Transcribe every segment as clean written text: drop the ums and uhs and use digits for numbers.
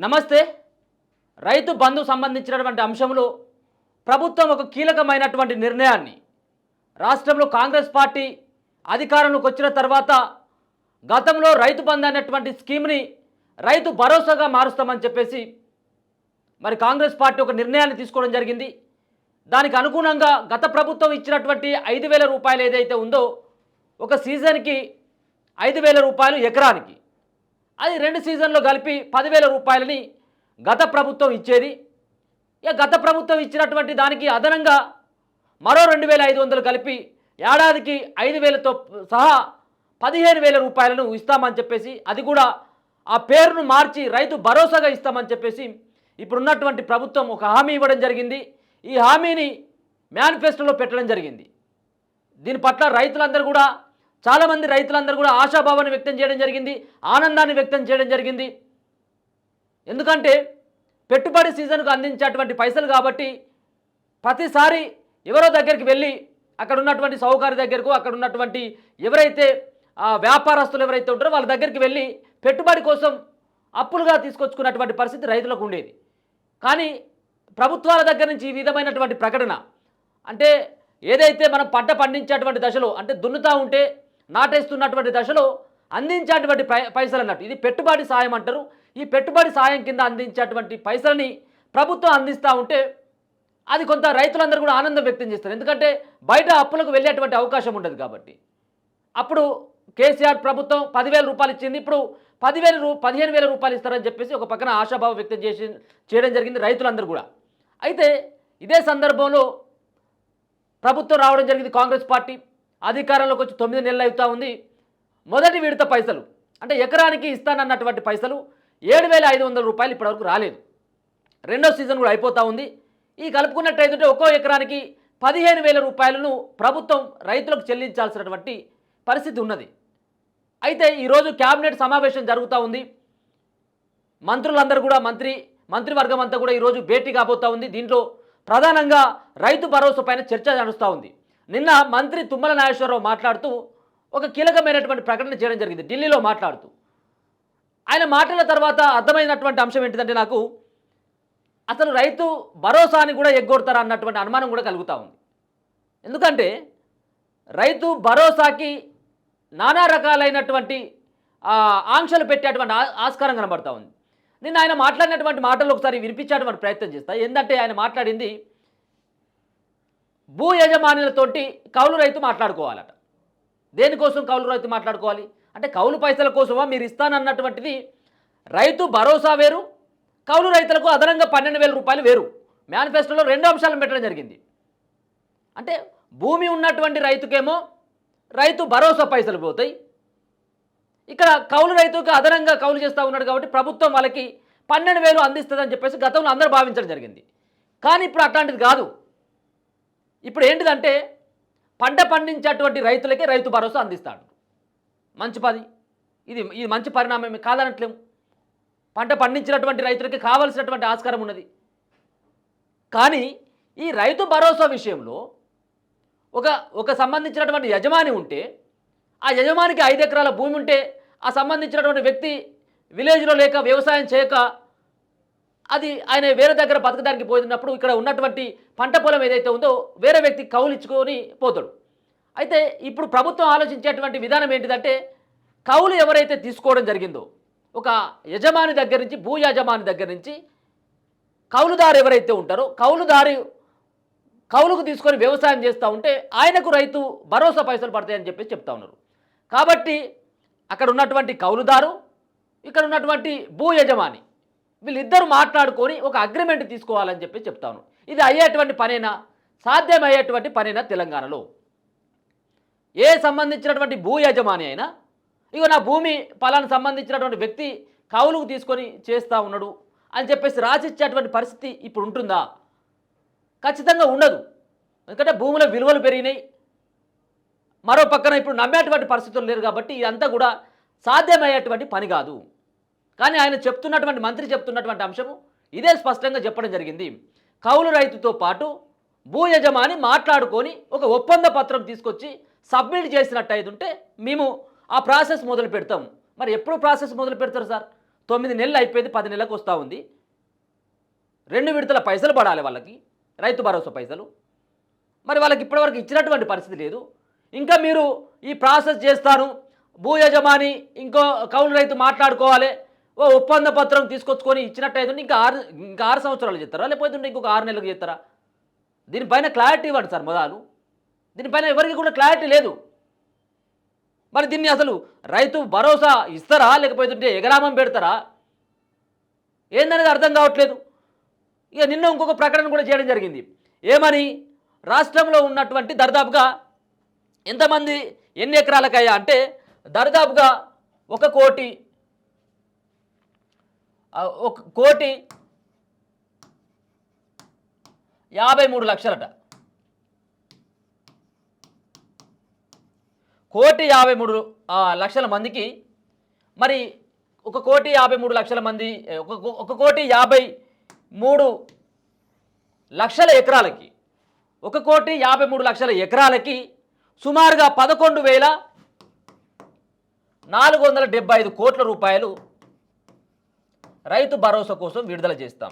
నమస్తే. రైతు బంధు సంబంధించినటువంటి అంశంలో ప్రభుత్వం ఒక కీలకమైనటువంటి నిర్ణయాన్ని రాష్ట్రంలో కాంగ్రెస్ పార్టీ అధికారంలోకి వచ్చిన తర్వాత గతంలో రైతు బంధు అనేటువంటి స్కీమ్ని రైతు భరోసాగా మారుస్తామని చెప్పేసి మరి కాంగ్రెస్ పార్టీ ఒక నిర్ణయాన్ని తీసుకోవడం జరిగింది. దానికి అనుగుణంగా గత ప్రభుత్వం ఇచ్చినటువంటి 5,000 రూపాయలు ఏదైతే ఉందో ఒక సీజన్కి 5,000 రూపాయలు ఎకరానికి, అది 2 సీజన్లో కలిపి 10,000 రూపాయలని గత ప్రభుత్వం ఇచ్చేది. ఇక గత ప్రభుత్వం ఇచ్చినటువంటి దానికి అదనంగా మరో 2,500 కలిపి ఏడాదికి 5,000తో సహా 15,000 రూపాయలను ఇస్తామని చెప్పేసి, అది కూడా ఆ పేరును మార్చి రైతు భరోసాగా ఇస్తామని చెప్పేసి ఇప్పుడున్నటువంటి ప్రభుత్వం ఒక హామీ ఇవ్వడం జరిగింది. ఈ హామీని మేనిఫెస్టోలో పెట్టడం జరిగింది. దీని పట్ల రైతులందరూ కూడా, చాలామంది రైతులందరూ కూడా ఆశాభావాన్ని వ్యక్తం చేయడం జరిగింది, ఆనందాన్ని వ్యక్తం చేయడం జరిగింది. ఎందుకంటే పెట్టుబడి సీజన్కు అందించేటువంటి పైసలు కాబట్టి ప్రతిసారి ఎవరో దగ్గరికి వెళ్ళి అక్కడ ఉన్నటువంటి సౌకర్య దగ్గరకు, అక్కడ ఉన్నటువంటి ఎవరైతే వ్యాపారస్తులు ఎవరైతే ఉంటారో వాళ్ళ దగ్గరికి వెళ్ళి పెట్టుబడి కోసం అప్పులుగా తీసుకొచ్చుకున్నటువంటి పరిస్థితి రైతులకు ఉండేది. కానీ ప్రభుత్వాల దగ్గర నుంచి ఈ విధమైనటువంటి ప్రకటన, అంటే ఏదైతే మనం పంట పండించేటువంటి దశలో, అంటే దున్నుతా ఉంటే నాటేస్తున్నటువంటి దశలో అందించేటువంటి పైసలు అన్నట్టు, ఇది పెట్టుబడి సాయం అంటారు. ఈ పెట్టుబడి సాయం కింద అందించేటువంటి పైసలని ప్రభుత్వం అందిస్తూ ఉంటే అది కొంత రైతులందరూ కూడా ఆనందం వ్యక్తం చేస్తారు. ఎందుకంటే బయట అప్పులకు వెళ్ళేటువంటి అవకాశం ఉండదు కాబట్టి. అప్పుడు కేసీఆర్ ప్రభుత్వం 10,000 రూపాయలు ఇచ్చింది, ఇప్పుడు 15,000 రూపాయలు ఇస్తారని చెప్పేసి ఒక పక్కన ఆశాభావం వ్యక్తం చేయడం జరిగింది రైతులందరూ కూడా. అయితే ఇదే సందర్భంలో ప్రభుత్వం రావడం జరిగింది. కాంగ్రెస్ పార్టీ అధికారంలోకి వచ్చి 9 నెలలు అవుతా ఉంది. మొదటి విడత పైసలు, అంటే ఎకరానికి ఇస్తానన్నటువంటి పైసలు 7,500 రూపాయలు ఇప్పటివరకు రాలేదు. రెండో సీజన్ కూడా అయిపోతూ ఉంది. ఈ కలుపుకున్నట్టయితే ఒక్కో ఎకరానికి 15,000 రూపాయలను ప్రభుత్వం రైతులకు చెల్లించాల్సినటువంటి పరిస్థితి ఉన్నది. అయితే ఈరోజు క్యాబినెట్ సమావేశం జరుగుతూ ఉంది. మంత్రులందరూ కూడా, మంత్రివర్గం అంతా కూడా ఈరోజు భేటీ కాబోతూ ఉంది. దీంట్లో ప్రధానంగా రైతు భరోసా పైన చర్చ నడుస్తూ ఉంది. నిన్న మంత్రి తుమ్మల నాగేశ్వరరావు మాట్లాడుతూ ఒక కీలకమైనటువంటి ప్రకటన చేయడం జరిగింది ఢిల్లీలో మాట్లాడుతూ. ఆయన మాటల తర్వాత అర్థమైనటువంటి అంశం ఏంటిదంటే, నాకు అసలు రైతు భరోసాని కూడా ఎగ్గొడతారా అన్నటువంటి అనుమానం కూడా కలుగుతూ ఉంది. ఎందుకంటే రైతు భరోసాకి నానా రకాలైనటువంటి ఆంక్షలు పెట్టేటువంటి ఆస్కారం కనబడతా ఉంది. నిన్న ఆయన మాట్లాడినటువంటి మాటలు ఒకసారి వినిపించేటువంటి ప్రయత్నం చేస్తా. ఏంటంటే ఆయన మాట్లాడింది, భూ యజమానులతోటి కౌలు రైతు మాట్లాడుకోవాలట. దేనికోసం కౌలు రైతు మాట్లాడుకోవాలి అంటే, కౌలు పైసల కోసమా మీరు ఇస్తానన్నటువంటిది రైతు భరోసా వేరు, కౌలు రైతులకు అదనంగా 12,000 రూపాయలు వేరు. మేనిఫెస్టోలో 2 అంశాలను పెట్టడం జరిగింది. అంటే భూమి ఉన్నటువంటి రైతుకేమో రైతు భరోసా పైసలు పోతాయి, ఇక్కడ కౌలు రైతుకు అదనంగా కౌలు చేస్తూ ఉన్నాడు కాబట్టి ప్రభుత్వం వాళ్ళకి 12,000 అందిస్తుందని చెప్పేసి గతంలో అందరూ భావించడం జరిగింది. కానీ ఇప్పుడు అట్లాంటిది కాదు. ఇప్పుడు ఏంటిదంటే, పంట పండించేటువంటి రైతులకే రైతు భరోసా అందిస్తాడు. మంచి పని, ఇది మంచి పరిణామమే కాదనట్లేము. పంట పండించినటువంటి రైతులకి కావలసినటువంటి ఆస్కారం ఉన్నది. కానీ ఈ రైతు భరోసా విషయంలో ఒక సంబంధించినటువంటి యజమాని ఉంటే, ఆ యజమానికి 5 ఎకరాల భూమి ఉంటే, ఆ సంబంధించినటువంటి వ్యక్తి విలేజ్లో లేక వ్యవసాయం చేయక అది ఆయన వేరే దగ్గర బతకడానికి పోయినప్పుడు ఇక్కడ ఉన్నటువంటి పంట పొలం ఏదైతే ఉందో వేరే వ్యక్తి కౌలు ఇచ్చుకొని పోతాడు. అయితే ఇప్పుడు ప్రభుత్వం ఆలోచించేటువంటి విధానం ఏంటిదంటే, కౌలు ఎవరైతే తీసుకోవడం జరిగిందో ఒక యజమాని దగ్గర నుంచి, భూ యజమాని దగ్గర నుంచి కౌలుదారు ఎవరైతే ఉంటారో కౌలుకు తీసుకొని వ్యవసాయం చేస్తూ ఉంటే ఆయనకు రైతు భరోసా పైసలు పడతాయని చెప్పేసి చెప్తా ఉన్నారు. కాబట్టి అక్కడ ఉన్నటువంటి కౌలుదారు, ఇక్కడ ఉన్నటువంటి భూ యజమాని, వీళ్ళిద్దరూ మాట్లాడుకొని ఒక అగ్రిమెంట్ తీసుకోవాలని చెప్పి చెప్తా ఉన్నారు. ఇది అయ్యేటువంటి పనేనా, సాధ్యమయ్యేటువంటి పనేనా? తెలంగాణలో ఏ సంబంధించినటువంటి భూ యజమాని అయినా, ఇగో నా భూమి పలానా సంబంధించినటువంటి వ్యక్తి కౌలుకు తీసుకొని చేస్తూ ఉన్నాడు అని చెప్పేసి రాసిచ్చేటువంటి పరిస్థితి ఇప్పుడు ఉంటుందా? ఖచ్చితంగా ఉండదు. ఎందుకంటే భూముల విలువలు పెరిగినాయి, మరో పక్కన ఇప్పుడు నమ్మేటువంటి పరిస్థితులు లేరు కాబట్టి ఇదంతా కూడా సాధ్యమయ్యేటువంటి పని కాదు. కానీ ఆయన చెప్తున్నటువంటి, మంత్రి చెప్తున్నటువంటి అంశము ఇదే స్పష్టంగా చెప్పడం జరిగింది. కౌలు రైతుతో పాటు భూ యజమాని మాట్లాడుకొని ఒక ఒప్పంద పత్రం తీసుకొచ్చి సబ్మిట్ చేసినట్టయితే మేము ఆ ప్రాసెస్ మొదలు పెడతాం. మరి ఎప్పుడు ప్రాసెస్ మొదలు పెడతారు సార్? 9 నెలలు అయిపోయింది, 10 నెలలకు వస్తూ ఉంది. 2 విడతల పైసలు పడాలి వాళ్ళకి, రైతు భరోసా పైసలు. మరి వాళ్ళకి ఇప్పటివరకు ఇచ్చినటువంటి పరిస్థితి లేదు. ఇంకా మీరు ఈ ప్రాసెస్ చేస్తాను, భూ యజమాని ఇంకో కౌలు రైతు మాట్లాడుకోవాలి, ఓ ఒప్పంద పత్రం తీసుకొచ్చుకొని ఇచ్చినట్టయితే ఇంకా 6 సంవత్సరాలు చేస్తారా, లేకపోతే ఇంకొక 6 నెలలకు చేస్తారా? దీనిపైన క్లారిటీ ఇవ్వండి సార్ మొదలు. దీనిపైన ఎవరికి కూడా క్లారిటీ లేదు. మరి దీన్ని అసలు రైతు భరోసా ఇస్తారా, లేకపోతే ఎగరామం పెడతారా, ఏందనేది అర్థం కావట్లేదు. ఇక నిన్న ఇంకొక ప్రకటన కూడా చేయడం జరిగింది. ఏమని? రాష్ట్రంలో ఉన్నటువంటి దర్దాపుగా ఎంతమంది ఎన్ని ఎకరాలకయ్యా అంటే దర్దాపుగా 1,53,00,000 1,53,00,000 మందికి, మరి 1,53,00,000 మంది 1,53,00,000 ఎకరాలకి 1,53,00,000 ఎకరాలకి సుమారుగా 11,475 కోట్ల రూపాయలు రైతు భరోసా కోసం విడుదల చేస్తాం.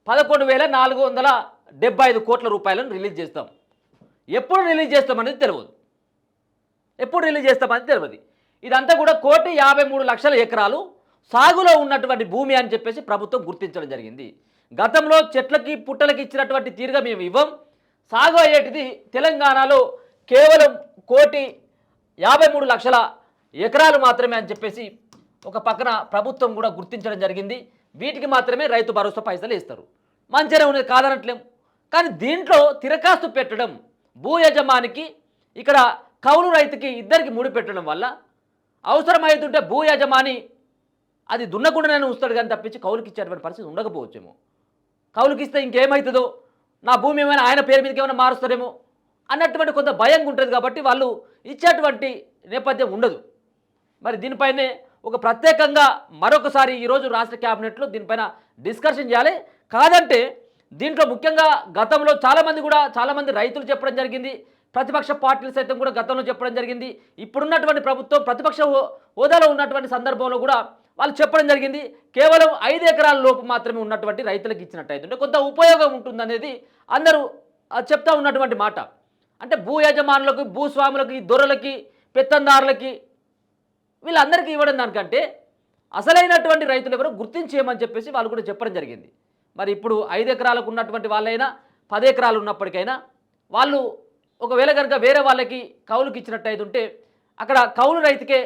11,475 కోట్ల రూపాయలను రిలీజ్ చేస్తాం. ఎప్పుడు రిలీజ్ చేస్తామనేది తెలియదు. ఇదంతా కూడా 1,53,00,000 ఎకరాలు సాగులో ఉన్నటువంటి భూమి అని చెప్పేసి ప్రభుత్వం గుర్తించడం జరిగింది. గతంలో చెట్లకి పుట్టలకి ఇచ్చినటువంటి తీరుగా మేము ఇవ్వం, సాగు అయ్యేటిది తెలంగాణలో కేవలం 1,53,00,000 ఎకరాలు మాత్రమే అని చెప్పేసి ఒక పక్కన ప్రభుత్వం కూడా గుర్తించడం జరిగింది. వీటికి మాత్రమే రైతు భరోసా పైసలు ఇస్తారు. మంచిగానే ఉన్నది, కాదనట్లేం. కానీ దీంట్లో తిరకాస్తు పెట్టడం, భూ యజమానికి ఇక్కడ కౌలు రైతుకి ఇద్దరికి ముడి పెట్టడం వల్ల అవసరమైతుంటే భూ యజమాని అది దున్నకుండానే ఉంచుతాడు కానీ తప్పించి కౌలుకి ఇచ్చేటువంటి పరిస్థితి ఉండకపోవచ్చేమో. కౌలుకి ఇస్తే ఇంకేమవుతుందో, నా భూమి ఏమైనా ఆయన పేరు మీదకి ఏమైనా మారుస్తారేమో అన్నటువంటి కొంత భయం ఉంటుంది. కాబట్టి వాళ్ళు ఇచ్చేటువంటి నేపథ్యం ఉండదు. మరి దీనిపైనే ఒక ప్రత్యేకంగా మరొకసారి ఈరోజు రాష్ట్ర క్యాబినెట్లో దీనిపైన డిస్కషన్ చేయాలి. కాదంటే దీంట్లో ముఖ్యంగా గతంలో చాలామంది రైతులు చెప్పడం జరిగింది, ప్రతిపక్ష పార్టీలు సైతం కూడా గతంలో చెప్పడం జరిగింది. ఇప్పుడున్నటువంటి ప్రభుత్వం ప్రతిపక్ష హోదాలో ఉన్నటువంటి సందర్భంలో కూడా వాళ్ళు చెప్పడం జరిగింది. కేవలం 5 ఎకరాల లోపు మాత్రమే ఉన్నటువంటి రైతులకు ఇచ్చినట్టయితే కొంత ఉపయోగం ఉంటుందనేది అందరూ చెప్తా ఉన్నటువంటి మాట. అంటే భూ యజమానులకు, భూస్వాములకి, దొరలకి, పెత్తందారులకి వీళ్ళందరికీ ఇవ్వడం దానికంటే అసలైనటువంటి రైతులు ఎవరో గుర్తించేయమని చెప్పేసి వాళ్ళు కూడా చెప్పడం జరిగింది. మరి ఇప్పుడు 5 ఎకరాలకు ఉన్నటువంటి వాళ్ళైనా 10 ఎకరాలు ఉన్నప్పటికైనా వాళ్ళు ఒకవేళ కనుక వేరే వాళ్ళకి కౌలుకి ఇచ్చినట్టయితే ఉంటే అక్కడ కౌలు రైతుకే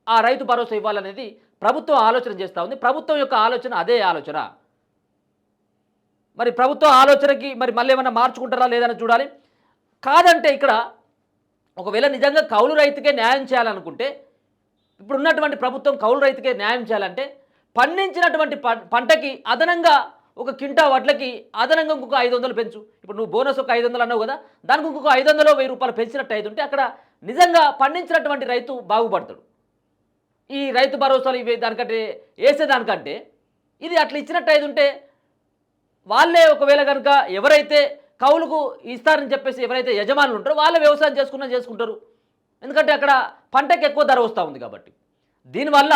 ఆ రైతు భరోసా ఇవ్వాలనేది ప్రభుత్వం ఆలోచన చేస్తూ ఉంది. ప్రభుత్వం యొక్క ఆలోచన అదే ఆలోచన. మరి ప్రభుత్వ ఆలోచనకి మరి మళ్ళీ ఏమైనా మార్చుకుంటారా లేదని చూడాలి. కాదంటే ఇక్కడ ఒకవేళ నిజంగా కౌలు రైతుకే న్యాయం చేయాలనుకుంటే, ఇప్పుడు ఉన్నటువంటి ప్రభుత్వం కౌలు రైతుకే న్యాయం చేయాలంటే పండించినటువంటి పంటకి అదనంగా ఒక కింటా వడ్లకి అదనంగా ఇంకొక 500 పెంచు. ఇప్పుడు నువ్వు బోనస్ ఒక 500 అన్నావు కదా, దానికి ఇంకొక 500 1,000 రూపాయలు పెంచినట్టు అయితే ఉంటే అక్కడ నిజంగా పండించినటువంటి రైతు బాగుపడతాడు. ఈ రైతు భరోసాలు ఇవి దానికంటే వేసేదానికంటే ఇది అట్లా ఇచ్చినట్టు అయితే ఉంటే వాళ్ళే ఒకవేళ కనుక ఎవరైతే కౌలుకు ఇస్తారని చెప్పేసి ఎవరైతే యజమానులు ఉంటారో వాళ్ళే వ్యవసాయం చేసుకుంటారు. ఎందుకంటే అక్కడ పంటకి ఎక్కువ ధర వస్తూ ఉంది కాబట్టి. దీనివల్ల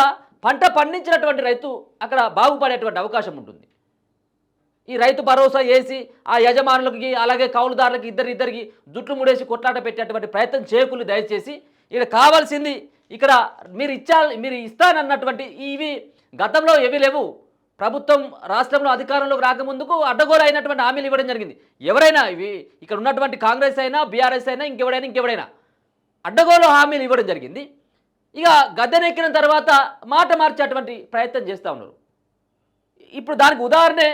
పంట పండించినటువంటి రైతు అక్కడ బాగుపడేటువంటి అవకాశం ఉంటుంది. ఈ రైతు భరోసా వేసి ఆ యజమానులకి అలాగే కౌలుదారులకి ఇద్దరికి జుట్లు ముడేసి కొట్లాట పెట్టేటువంటి ప్రయత్నం చేయకులు. దయచేసి ఇక్కడ కావాల్సింది ఇక్కడ మీరు ఇస్తానన్నటువంటి ఇవి గతంలో ఏవి లేవు. ప్రభుత్వం రాష్ట్రంలో అధికారంలోకి రాకముందుకు అడ్డగోలు అయినటువంటి హామీలు ఇవ్వడం జరిగింది. ఎవరైనా ఇవి ఇక్కడ ఉన్నటువంటి కాంగ్రెస్ అయినా బీఆర్ఎస్ అయినా ఇంకెవడైనా అడ్డగోలు హామీలు ఇవ్వడం జరిగింది. ఇక గద్దెనెక్కిన తర్వాత మాట మార్చేటువంటి ప్రయత్నం చేస్తూ ఉన్నారు. ఇప్పుడు దానికి ఉదాహరణే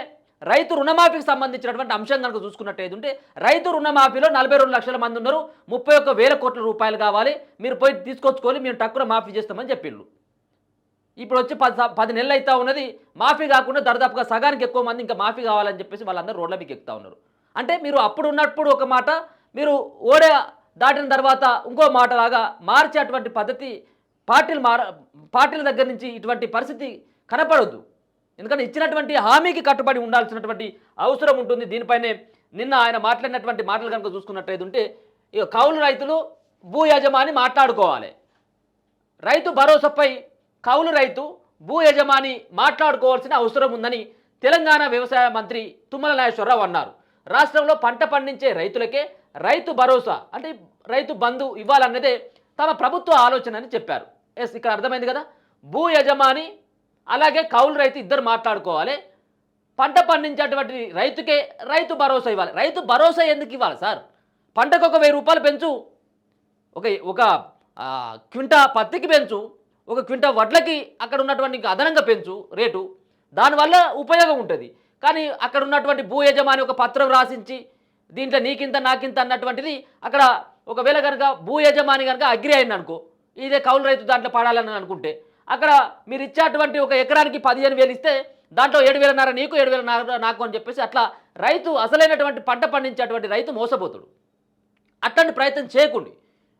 రైతు రుణమాఫీకి సంబంధించినటువంటి అంశం కనుక చూసుకున్నట్టయితే ఉంటే రైతు రుణమాఫీలో 42 లక్షల మంది ఉన్నారు. 31,000 కోట్ల రూపాయలు కావాలి, మీరు పోయి తీసుకొచ్చుకొని మేము టక్కున మాఫీ చేస్తామని చెప్పిళ్ళు. ఇప్పుడు వచ్చి 10 నెలలు అవుతా ఉన్నది, మాఫీ కాకుండా దర్దాపుగా సగానికి ఎక్కువ మంది ఇంకా మాఫీ కావాలని చెప్పేసి వాళ్ళందరూ రోడ్ల మీకు ఎక్కుతా ఉన్నారు. అంటే మీరు అప్పుడు ఉన్నప్పుడు ఒక మాట, మీరు ఓడే దాటిన తర్వాత ఇంకో మాటలాగా మార్చేటువంటి పద్ధతి పార్టీల దగ్గర నుంచి ఇటువంటి పరిస్థితి కనపడొద్దు. ఎందుకంటే ఇచ్చినటువంటి హామీకి కట్టుబడి ఉండాల్సినటువంటి అవసరం ఉంటుంది. దీనిపైనే నిన్న ఆయన మాట్లాడినటువంటి మాటలు కనుక చూసుకున్నట్టయితే ఉంటే ఇక కౌలు రైతులు భూ యజమాని మాట్లాడుకోవాలి. రైతు భరోసాపై కౌలు రైతు భూ యజమాని మాట్లాడుకోవాల్సిన అవసరం ఉందని తెలంగాణ వ్యవసాయ మంత్రి తుమ్మల నాగేశ్వరరావు అన్నారు. రాష్ట్రంలో పంట పండించే రైతులకే రైతు భరోసా అంటే రైతు బంధు ఇవ్వాలన్నదే తమ ప్రభుత్వ ఆలోచన అని చెప్పారు. ఎస్, ఇక్కడ అర్థమైంది కదా. భూ యజమాని అలాగే కౌలు రైతు ఇద్దరు మాట్లాడుకోవాలి. పంట పండించేటువంటి రైతుకే రైతు భరోసా ఇవ్వాలి. రైతు భరోసా ఎందుకు ఇవ్వాలి సార్? పంటకు ఒక 1000 రూపాయలు పెంచు, ఒక ఒక క్వింటా పత్తికి పెంచు, ఒక క్వింటా వడ్లకి అక్కడ ఉన్నటువంటి ఇంకా అదనంగా పెంచు రేటు, దానివల్ల ఉపయోగం ఉంటుంది. కానీ అక్కడ ఉన్నటువంటి భూ యజమాని ఒక పత్రం రాసించి దీంట్లో నీకింత నాకింత అన్నటువంటిది అక్కడ ఒకవేళ కనుక భూ యజమాని కనుక అగ్రి అయింది అనుకో, ఇదే కౌలు రైతు దాంట్లో పడాలని అనుకుంటే అక్కడ మీరు ఇచ్చేటువంటి ఒక ఎకరానికి 15,000 ఇస్తే దాంట్లో 7,500 నీకు 7,500 నాకు అని చెప్పేసి అట్లా రైతు అసలైనటువంటి పంట పండించేటువంటి రైతు మోసపోతాడు. అట్లాంటి ప్రయత్నం చేయకండి.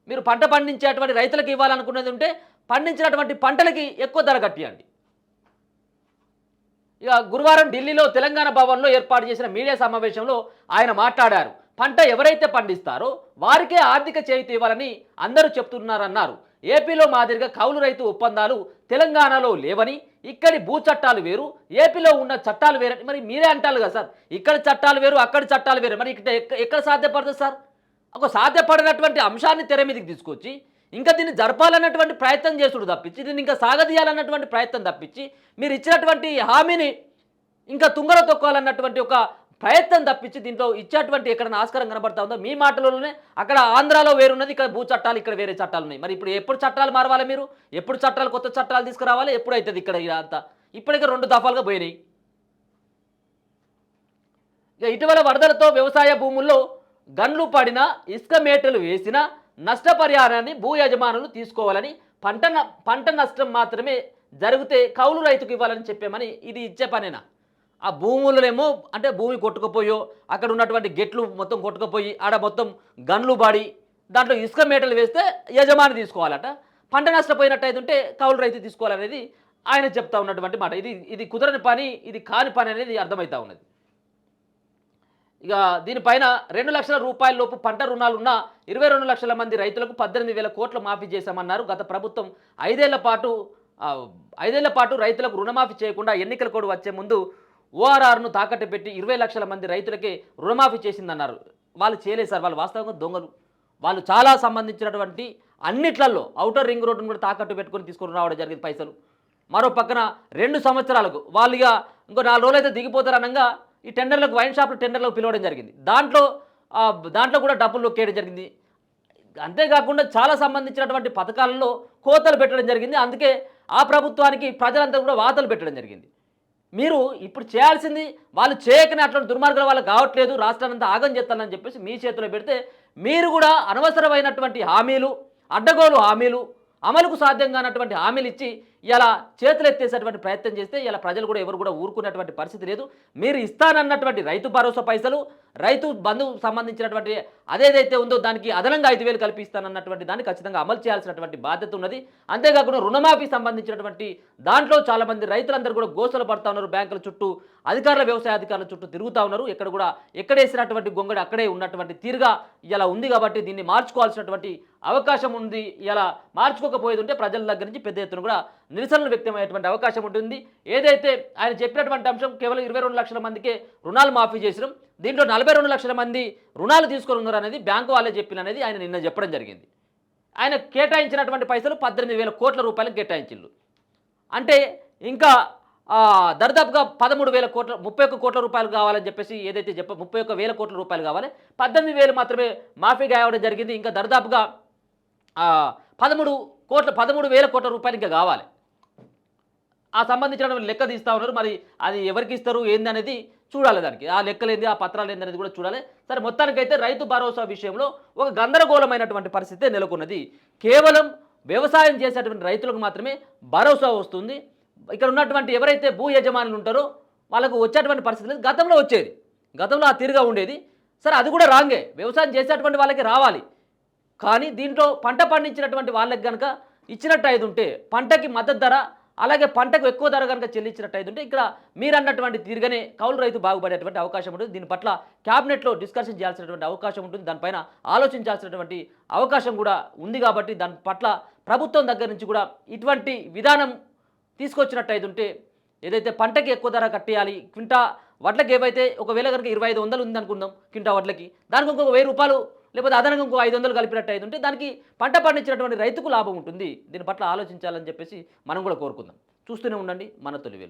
మీరు పంట పండించేటువంటి రైతులకు ఇవ్వాలనుకునేది ఉంటే పండించినటువంటి పంటలకి ఎక్కువ ధర కట్టియండి. ఇక గురువారం ఢిల్లీలో తెలంగాణ భవన్లో ఏర్పాటు చేసిన మీడియా సమావేశంలో ఆయన మాట్లాడారు. పంట ఎవరైతే పండిస్తారో వారికే ఆర్థిక చేయూత ఇవ్వాలని అందరూ చెప్తున్నారన్నారు. ఏపీలో మాదిరిగా కౌలు రైతు ఒప్పందాలు తెలంగాణలో లేవని, ఇక్కడి భూ చట్టాలు వేరు, ఏపీలో ఉన్న చట్టాలు వేరని మరి మీరే అంటారు కదా సార్. ఇక్కడ చట్టాలు వేరు, అక్కడి చట్టాలు వేరు, మరి ఇక్కడ ఎక్కడ సాధ్యపడుతుంది సార్? ఒక సాధ్యపడినటువంటి అంశాన్ని తెర మీదకి తీసుకొచ్చి ఇంకా దీన్ని జరపాలన్నటువంటి ప్రయత్నం చేసుడు తప్పించి, దీన్ని ఇంకా సాగదీయాలన్నటువంటి ప్రయత్నం తప్పించి, మీరు ఇచ్చినటువంటి హామీని ఇంకా తుంగలో తొక్కాలన్నటువంటి ఒక ప్రయత్నం తప్పించి దీంట్లో ఇచ్చేటువంటి ఎక్కడైనా ఆస్కారం కనబడతా ఉందో మీ మాటలోనే అక్కడ ఆంధ్రాలో వేరున్నది, ఇక్కడ భూ చట్టాలు ఇక్కడ వేరే చట్టాలు ఉన్నాయి. మరి ఇప్పుడు ఎప్పుడు చట్టాలు మారవాలి? మీరు ఎప్పుడు చట్టాలు కొత్త చట్టాలు తీసుకురావాలి? ఎప్పుడు అవుతుంది ఇక్కడ ఇదంతా? ఇప్పటికే 2 దఫాలుగా పోయినాయి. ఇక ఇటీవల వరదలతో వ్యవసాయ భూముల్లో గన్లు పడినా, ఇసుక మేటలు వేసినా నష్టపరిహారాన్ని భూ యజమానులు తీసుకోవాలని, పంట నష్టం మాత్రమే జరిగితే కౌలు రైతుకు ఇవ్వాలని చెప్పామని ఇది ఇచ్చే పనేనా? ఆ భూములనేమో అంటే భూమి కొట్టుకుపోయో అక్కడ ఉన్నటువంటి గెట్లు మొత్తం కొట్టుకుపోయి ఆడ మొత్తం గన్లు పడి దాంట్లో ఇసుక మేటలు వేస్తే యజమాని తీసుకోవాలట, పంట నష్టపోయినట్టయితే కౌలు రైతు తీసుకోవాలనేది ఆయన చెప్తా ఉన్నటువంటి మాట. ఇది కుదరని పని, ఇది కాని పని అనేది అర్థమవుతా ఉన్నది. ఇక దీనిపైన 2 లక్షల రూపాయల లోపు పంట రుణాలున్న 22 లక్షల మంది రైతులకు 18,000 కోట్లు మాఫీ చేశామన్నారు. గత ప్రభుత్వం 5 ఏళ్ల పాటు రైతులకు రుణమాఫీ చేయకుండా ఎన్నికల కోడ్ వచ్చే ముందు ఓఆర్ఆర్ను తాకట్టు పెట్టి 20 లక్షల మంది రైతులకే రుణమాఫీ చేసిందన్నారు. వాళ్ళు చేయలేదు సార్, వాళ్ళు వాస్తవంగా దొంగలు. వాళ్ళు చాలా సంబంధించినటువంటి అన్నిట్లలో ఔటర్ రింగ్ రోడ్డును కూడా తాకట్టు పెట్టుకొని తీసుకొని రావడం జరిగింది పైసలు. మరో పక్కన 2 సంవత్సరాలకు వాళ్ళు ఇక ఇంకో 4 రోజులు అయితే దిగిపోతారు అనగా ఈ టెండర్లకు, వైన్ షాప్లు టెండర్లకు పిలవడం జరిగింది. దాంట్లో కూడా డబ్బులు నొక్కేయడం జరిగింది. అంతేకాకుండా చాలా సంబంధించినటువంటి పథకాలలో కోతలు పెట్టడం జరిగింది. అందుకే ఆ ప్రభుత్వానికి ప్రజలంతా కూడా వాతలు పెట్టడం జరిగింది. మీరు ఇప్పుడు చేయాల్సింది వాళ్ళు చేయకనే అట్లాంటి దుర్మార్గాలు వాళ్ళకి కావట్లేదు, రాష్ట్రాన్ని అంతా ఆగం చేస్తానని చెప్పేసి మీ చేతిలో పెడితే మీరు కూడా అనవసరమైనటువంటి హామీలు, అడ్డగోలు హామీలు, అమలుకు సాధ్యం కానటువంటి హామీలు ఇచ్చి ఇలా చేతులు ఎత్తేసేటువంటి ప్రయత్నం చేస్తే ఇలా ప్రజలు కూడా ఎవరు కూడా ఊరుకునేటువంటి పరిస్థితి లేదు. మీరు ఇస్తానన్నటువంటి రైతు భరోసా పైసలు, రైతు బంధుకు సంబంధించినటువంటి అదేదైతే ఉందో దానికి అదనంగా 5,000 కల్పిస్తానన్నటువంటి దాన్ని ఖచ్చితంగా అమలు చేయాల్సినటువంటి బాధ్యత ఉన్నది. అంతేకాకుండా రుణమాఫీ సంబంధించినటువంటి దాంట్లో చాలామంది రైతులందరూ కూడా గోసలు పడుతూ ఉన్నారు. బ్యాంకుల చుట్టూ వ్యవసాయ అధికారుల చుట్టూ తిరుగుతూ ఉన్నారు. ఎక్కడేసినటువంటి గొంగడి అక్కడే ఉన్నటువంటి తీరుగా ఇలా ఉంది. కాబట్టి దీన్ని మార్చుకోవాల్సినటువంటి అవకాశం ఉంది. ఇలా మార్చుకోకపోయేది ఉంటే ప్రజల దగ్గర నుంచి పెద్ద ఎత్తున కూడా నిరసనలు వ్యక్తమయ్యేటువంటి అవకాశం ఉంటుంది. ఏదైతే ఆయన చెప్పినటువంటి అంశం కేవలం 22 లక్షల మందికే రుణాలు మాఫీ చేసినాం, దీంట్లో 42 లక్షల మంది రుణాలు తీసుకొని ఉన్నారు అనేది బ్యాంకు వాళ్ళే చెప్పిననేది ఆయన నిన్న చెప్పడం జరిగింది. ఆయన కేటాయించినటువంటి పైసలు 18,000 కోట్ల రూపాయలకు కేటాయించిళ్ళు. అంటే ఇంకా దరిదాపుగా 13,000 కోట్ల 31 కోట్ల రూపాయలు కావాలని చెప్పేసి ఏదైతే 31,000 కోట్ల రూపాయలు కావాలి, 18,000 మాత్రమే మాఫీ కావడం జరిగింది. ఇంకా దరిదాపుగా 13,000 కోట్ల రూపాయలు ఇంకా కావాలి. ఆ సంబంధించిన లెక్క తీస్తూ ఉన్నారు. మరి అది ఎవరికి ఇస్తారు ఏంది అనేది చూడాలి. దానికి ఆ లెక్కలేంది, ఆ పత్రాలు ఏంది అనేది కూడా చూడాలి. సరే, మొత్తానికైతే రైతు భరోసా విషయంలో ఒక గందరగోళమైనటువంటి పరిస్థితి నెలకొన్నది. కేవలం వ్యవసాయం చేసేటువంటి రైతులకు మాత్రమే భరోసా వస్తుంది. ఇక్కడ ఉన్నటువంటి ఎవరైతే భూ యజమానులు ఉంటారో వాళ్ళకు వచ్చేటువంటి పరిస్థితి లేదు. గతంలో వచ్చేది, గతంలో ఆ తీరుగా ఉండేది. సరే, అది కూడా రాంగే, వ్యవసాయం చేసేటువంటి వాళ్ళకి రావాలి. కానీ దీంట్లో పంట పండించినటువంటి వాళ్ళకి కనుక ఇచ్చినట్టు అయితే ఉంటే, పంటకి మద్దతు ధర అలాగే పంటకు ఎక్కువ ధర కనుక చెల్లించినట్టు అయితే ఉంటే ఇక్కడ మీరు అన్నటువంటి తీరుగానే కౌలు రైతు బాగుపడేటువంటి అవకాశం ఉంటుంది. దీని పట్ల క్యాబినెట్లో డిస్కషన్ చేయాల్సినటువంటి అవకాశం ఉంటుంది. దానిపైన ఆలోచించాల్సినటువంటి అవకాశం కూడా ఉంది. కాబట్టి దాని పట్ల ప్రభుత్వం దగ్గర నుంచి కూడా ఇటువంటి విధానం తీసుకొచ్చినట్టు అయితే ఉంటే ఏదైతే పంటకి ఎక్కువ ధర కట్టేయాలి క్వింటా వడ్లకి ఏవైతే ఒకవేళ కనుక 2500 ఉంది అనుకుందాం క్వింటా వడ్లకి దానికి ఇంకొక 1000 రూపాయలు లేకపోతే అదనంగా ఇంకో 500 కలిపినట్టు అయితే ఉంటే దానికి పంట పండించినటువంటి రైతుకు లాభం ఉంటుంది. దీని పట్ల ఆలోచించాలని చెప్పేసి మనం కూడా కోరుకుందాం. చూస్తూనే ఉండండి మన తొలి వెలుగు.